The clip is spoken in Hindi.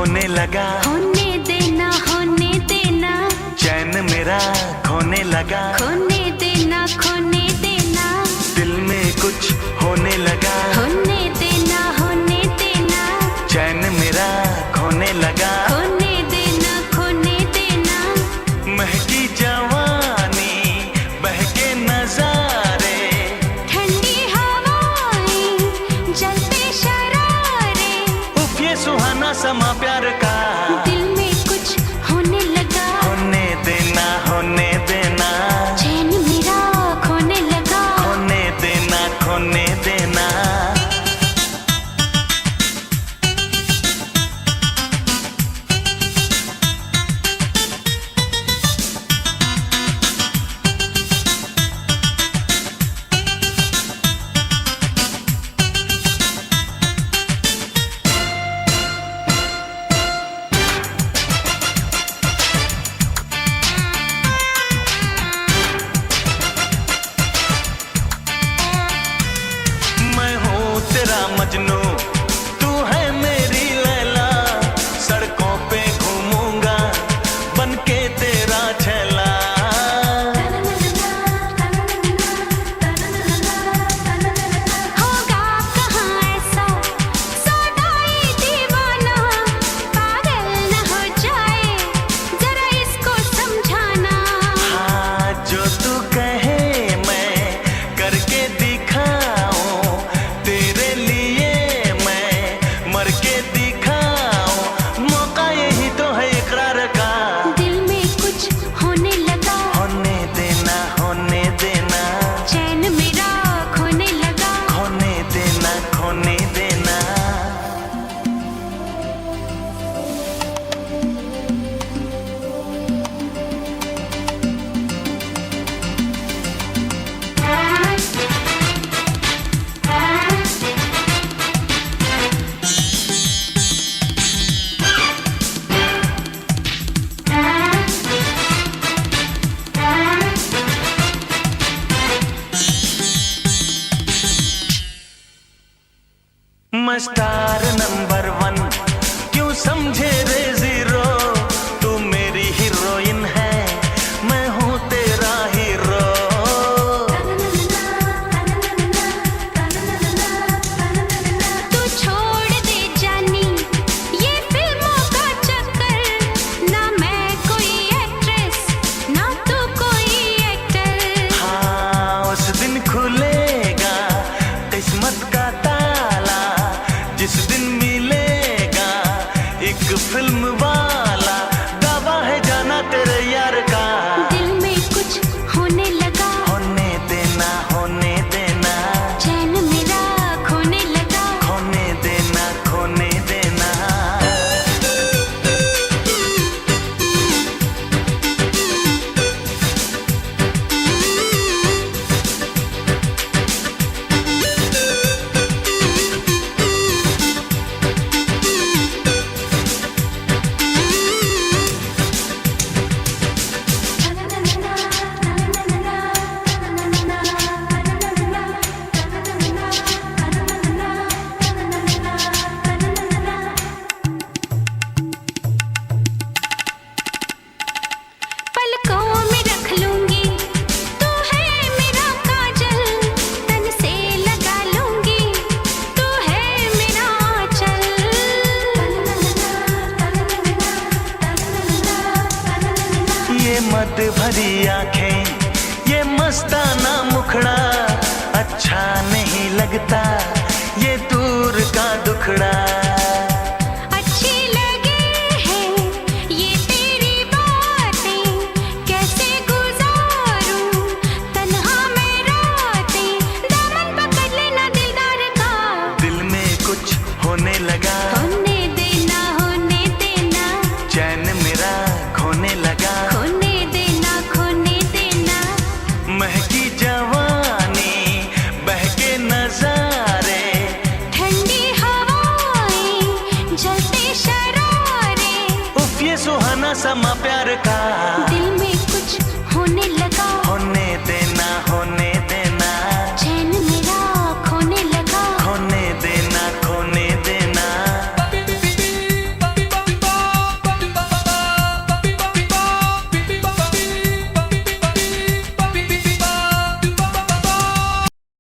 होने लगा, होने देना, होने देना, चैन मेरा खोने लगा, खोने देना, खोने देना, दिल में कुछ होने लगा, होने देना, होने देना, चैन मेरा खोने लगा, खोने देना, खोने देना, महकी जवानी बहके नजारे, ठंडी हवाएं जलते शरारे, उफ ये सुहाना समा प्यार का, दिल में कुछ होने लगा, होने देना, होने देना, चैन मेरा खोने लगा, खोने देना, खोने देना। मजनू तू है मेरी लैला, सड़कों पे घूमूंगा बनके तेरा छैला, होगा कहाँ ऐसा सौदाई दीवाना, पागल न हो जाए जरा इसको समझाना, हाँ जो तू कहे मैं करके दिखाऊं, तेरे लिए मैं मर के दिखाऊं, मौका यही तो है इकरार का, दिल में कुछ होने लगा, होने देना, होने देना, चैन मेरा खोने लगा, खोने देना, खोने देना। स्टार नंबर 1 क्यों समझे रे जीरो, तू मेरी हीरोइन है मैं हूँ तेरा हीरो, तू छोड़ दे जानी ये फिल्मों का चक्कर, ना मैं कोई एक्ट्रेस ना तू कोई एक्टर, हाँ उस दिन खुलेगा किस्मत का ताला, जिस दिन मिलेगा एक फिल्म वाला, दावा है जाना तेरे यार का, दिल में कुछ होने लगा, होने देना, होने देना, चैन मेरा खोने लगा, खोने देना, खोने देना। पलकों में रख लूंगी तू है मेरा काजल, तन से लगा लूंगी तू है मेरा आंचल, ये मद भरी आंखें ये मस्ताना मुखड़ा, अच्छा नहीं लगता ये दूर का दुखड़ा, अच्छी लगे है ये तेरी बातें, कैसे गुजारूं तन्हा मैं रातें, दामन पकड़ लेना दिलदार का, दिल में कुछ होने लगा, होने देना, होने देना, चैन मेरा खोने लगा, खोने देना, खोने देना, महकी जवानी बहके नजारे, ठंडी हवाएं जलते शरारे, उफ ये सुहाना समा प्यार